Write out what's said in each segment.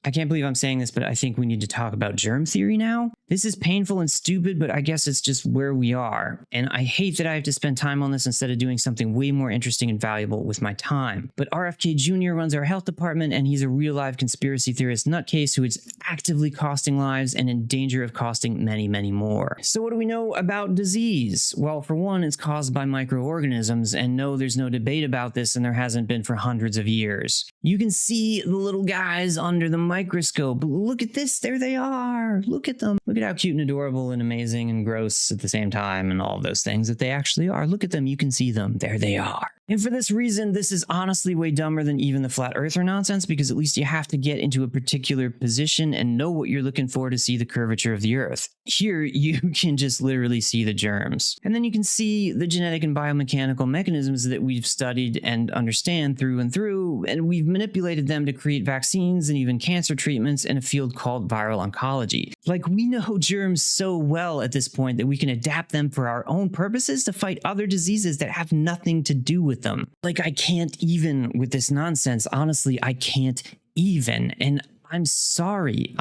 I can't believe I'm saying this, but I think we need to talk about germ theory now. This is painful and stupid, but I guess it's just where we are. And I hate that I have to spend time on this instead of doing something way more interesting and valuable with my time. But RFK Jr. runs our health department, and he's a real-life conspiracy theorist nutcase who is actively costing lives and in danger of costing many, many more. So what do we know about disease? Well, for one, it's caused by microorganisms, and no, there's no debate about this, and there hasn't been for hundreds of years. You can see the little guys under the microscope. Look at this, there they are. Look at them. Look at how cute and adorable and amazing and gross at the same time and all of those things that they actually are. Look at them, you can see them. There they are. And for this reason, this is honestly way dumber than even the flat earther nonsense, because at least you have to get into a particular position and know what you're looking for to see the curvature of the earth. Here, you can just literally see the germs. And then you can see the genetic and biomechanical mechanisms that we've studied and understand through and through, and we've manipulated them to create vaccines and even cancer treatments in a field called viral oncology. Like, we know germs so well at this point that we can adapt them for our own purposes to fight other diseases that have nothing to do with them. Like, I can't even with this nonsense. Honestly, I can't even. And I'm sorry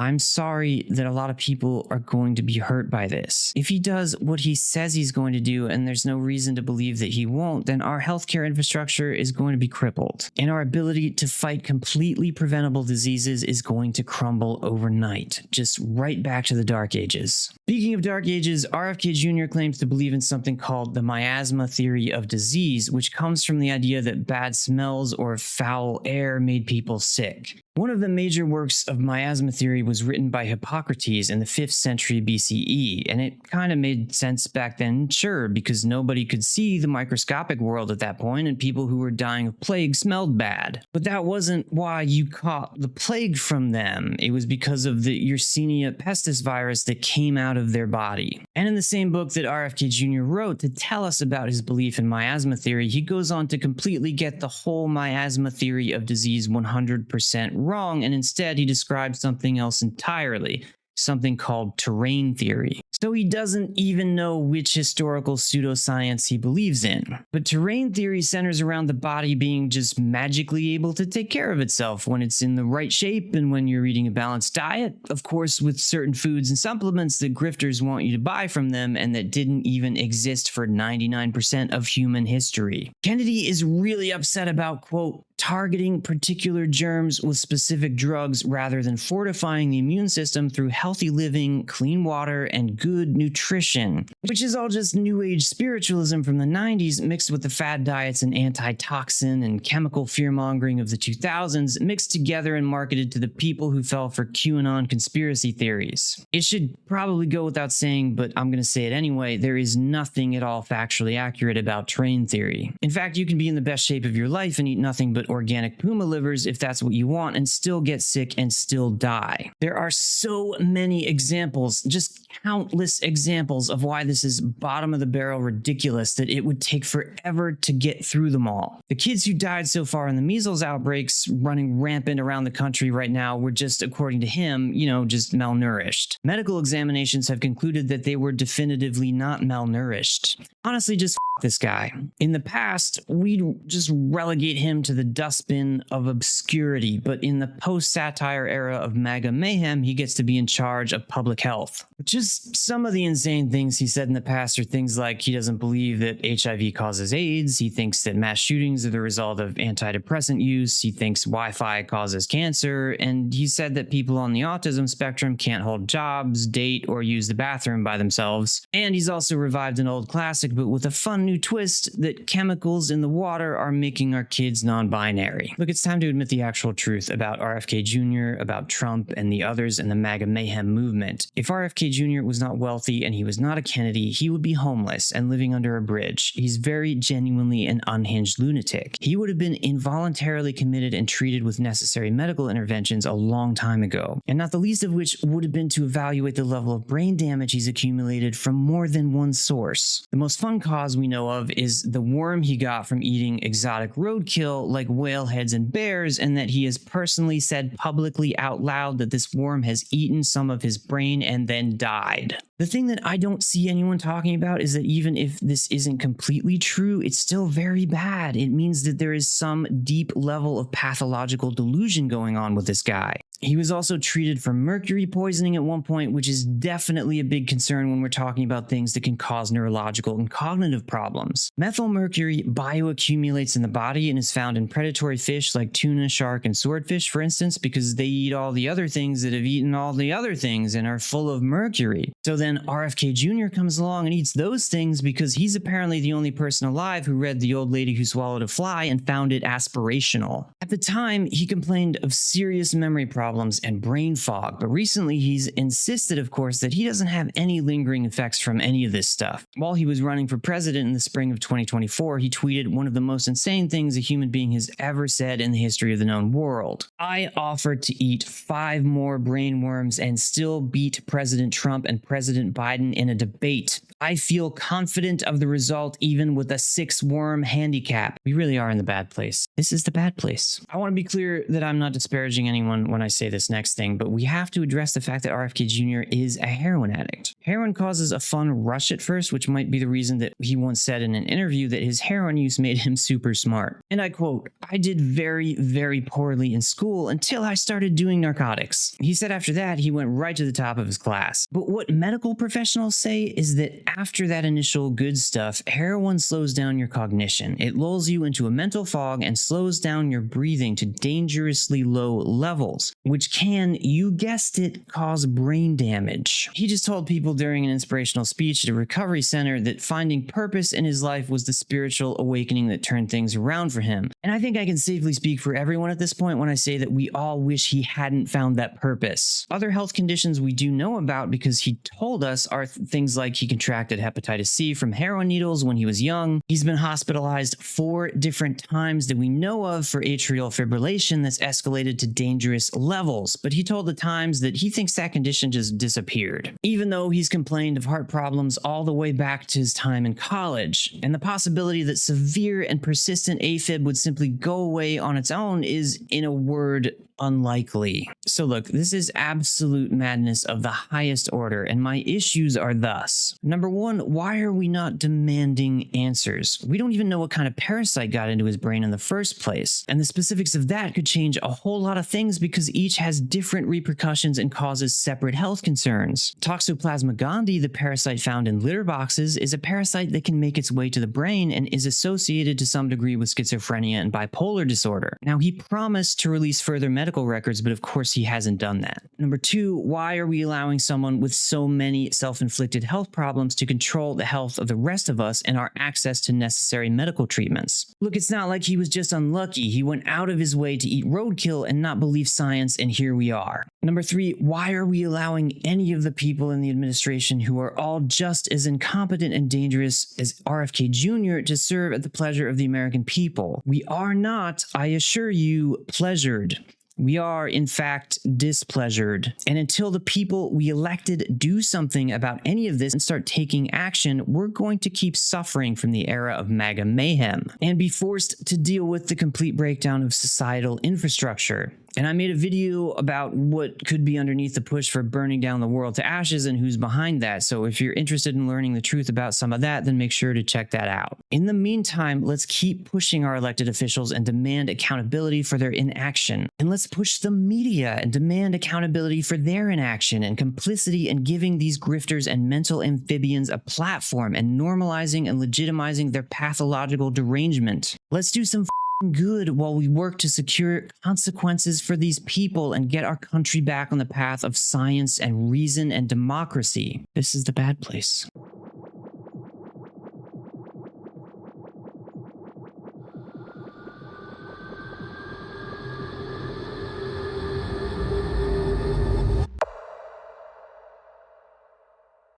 that a lot of people are going to be hurt by this. If he does what he says he's going to do, and there's no reason to believe that he won't, then our healthcare infrastructure is going to be crippled. And our ability to fight completely preventable diseases is going to crumble overnight, just right back to the Dark Ages. Speaking of Dark Ages, RFK Jr. claims to believe in something called the miasma theory of disease, which comes from the idea that bad smells or foul air made people sick. One of the major works of miasma theory was written by Hippocrates in the 5th century BCE, and it kind of made sense back then, sure, because nobody could see the microscopic world at that point, and people who were dying of plague smelled bad. But that wasn't why you caught the plague from them. It was because of the Yersinia pestis virus that came out of their body. And in the same book that RFK Jr. wrote to tell us about his belief in miasma theory, he goes on to completely get the whole miasma theory of disease 100% wrong, and instead he describes something else entirely, something called terrain theory. So he doesn't even know which historical pseudoscience he believes in. But terrain theory centers around the body being just magically able to take care of itself when it's in the right shape and when you're eating a balanced diet, of course with certain foods and supplements that grifters want you to buy from them and that didn't even exist for 99% of human history. Kennedy is really upset about, quote, targeting particular germs with specific drugs rather than fortifying the immune system through healthy living, clean water, and good nutrition, which is all just new age spiritualism from the 90s mixed with the fad diets and antitoxin and chemical fear-mongering of the 2000s mixed together and marketed to the people who fell for QAnon conspiracy theories. It should probably go without saying, but I'm going to say it anyway, there is nothing at all factually accurate about terrain theory. In fact, you can be in the best shape of your life and eat nothing but organic puma livers if that's what you want and still get sick and still die. There are so many examples, just countless examples of why this is bottom of the barrel ridiculous that it would take forever to get through them all. The kids who died so far in the measles outbreaks running rampant around the country right now were just, according to him, just malnourished. Medical examinations have concluded that they were definitively not malnourished. Honestly, just this guy. In the past, we'd just relegate him to the dustbin of obscurity, but in the post-satire era of MAGA mayhem, he gets to be in charge of public health. Just some of the insane things he said in the past are things like he doesn't believe that HIV causes AIDS, he thinks that mass shootings are the result of antidepressant use, he thinks Wi-Fi causes cancer, and he said that people on the autism spectrum can't hold jobs, date, or use the bathroom by themselves. And he's also revived an old classic, but with a fun new twist that chemicals in the water are making our kids non-binary. Look, it's time to admit the actual truth about RFK Jr., about Trump, and the others in the MAGA mayhem movement. If RFK Jr. was not wealthy and he was not a Kennedy, he would be homeless and living under a bridge. He's very genuinely an unhinged lunatic. He would have been involuntarily committed and treated with necessary medical interventions a long time ago, and not the least of which would have been to evaluate the level of brain damage he's accumulated from more than one source. The most fun cause we know of is the worm he got from eating exotic roadkill like whale heads and bears, and that he has personally said publicly out loud that this worm has eaten some of his brain and then died. The thing that I don't see anyone talking about is that even if this isn't completely true, it's still very bad. It means that there is some deep level of pathological delusion going on with this guy. He was also treated for mercury poisoning at one point, which is definitely a big concern when we're talking about things that can cause neurological and cognitive problems. Methylmercury bioaccumulates in the body and is found in predatory fish like tuna, shark, and swordfish, for instance, because they eat all the other things that have eaten all the other things and are full of mercury. So then RFK Jr. comes along and eats those things because he's apparently the only person alive who read The Old Lady Who Swallowed a Fly and found it aspirational. At the time, he complained of serious memory problems and brain fog, but recently he's insisted, of course, that he doesn't have any lingering effects from any of this stuff. While he was running for president in the spring of 2024, he tweeted one of the most insane things a human being has ever said in the history of the known world. I offered to eat 5 more brain worms and still beat President Trump and President Biden in a debate. I feel confident of the result even with a 6-worm handicap. We really are in the bad place. This is the bad place. I want to be clear that I'm not disparaging anyone when I say this next thing, but we have to address the fact that RFK Jr. is a heroin addict. Heroin causes a fun rush at first, which might be the reason that he once said in an interview that his heroin use made him super smart. And I quote, "I did very, very poorly in school until I started doing narcotics." He said after that, he went right to the top of his class. But what medical professionals say is that after that initial good stuff, heroin slows down your cognition. It lulls you into a mental fog and slows down your breathing to dangerously low levels, which can, you guessed it, cause brain damage. He just told people during an inspirational speech at a recovery center that finding purpose in his life was the spiritual awakening that turned things around for him. And I think I can safely speak for everyone at this point when I say that we all wish he hadn't found that purpose. Other health conditions we do know about because he told us are things like he contracted hepatitis C from heroin needles when he was young. He's been hospitalized 4 different times that we know of for atrial fibrillation that's escalated to dangerous levels, but he told the Times that he thinks that condition just disappeared, even though he's complained of heart problems all the way back to his time in college. And the possibility that severe and persistent AFib would simply go away on its own is, in a word, unlikely. So look, this is absolute madness of the highest order, and my issues are thus. Number 1, why are we not demanding answers? We don't even know what kind of parasite got into his brain in the first place, and the specifics of that could change a whole lot of things because each has different repercussions and causes separate health concerns. Toxoplasma gondii, the parasite found in litter boxes, is a parasite that can make its way to the brain and is associated to some degree with schizophrenia and bipolar disorder. Now, he promised to release further medical records, but of course he hasn't done that. Number 2, why are we allowing someone with so many self-inflicted health problems to control the health of the rest of us and our access to necessary medical treatments? Look, it's not like he was just unlucky. He went out of his way to eat roadkill and not believe science, and here we are. Number 3, why are we allowing any of the people in the administration who are all just as incompetent and dangerous as RFK Jr. to serve at the pleasure of the American people? We are not, I assure you, pleasured. We are, in fact, displeasured. And until the people we elected do something about any of this and start taking action, we're going to keep suffering from the era of MAGA mayhem and be forced to deal with the complete breakdown of societal infrastructure. And I made a video about what could be underneath the push for burning down the world to ashes and who's behind that. So if you're interested in learning the truth about some of that, then make sure to check that out. In the meantime, let's keep pushing our elected officials and demand accountability for their inaction. And let's push the media and demand accountability for their inaction and complicity in giving these grifters and mental amphibians a platform and normalizing and legitimizing their pathological derangement. Let's do some good while we work to secure consequences for these people and get our country back on the path of science and reason and democracy. This is the bad place.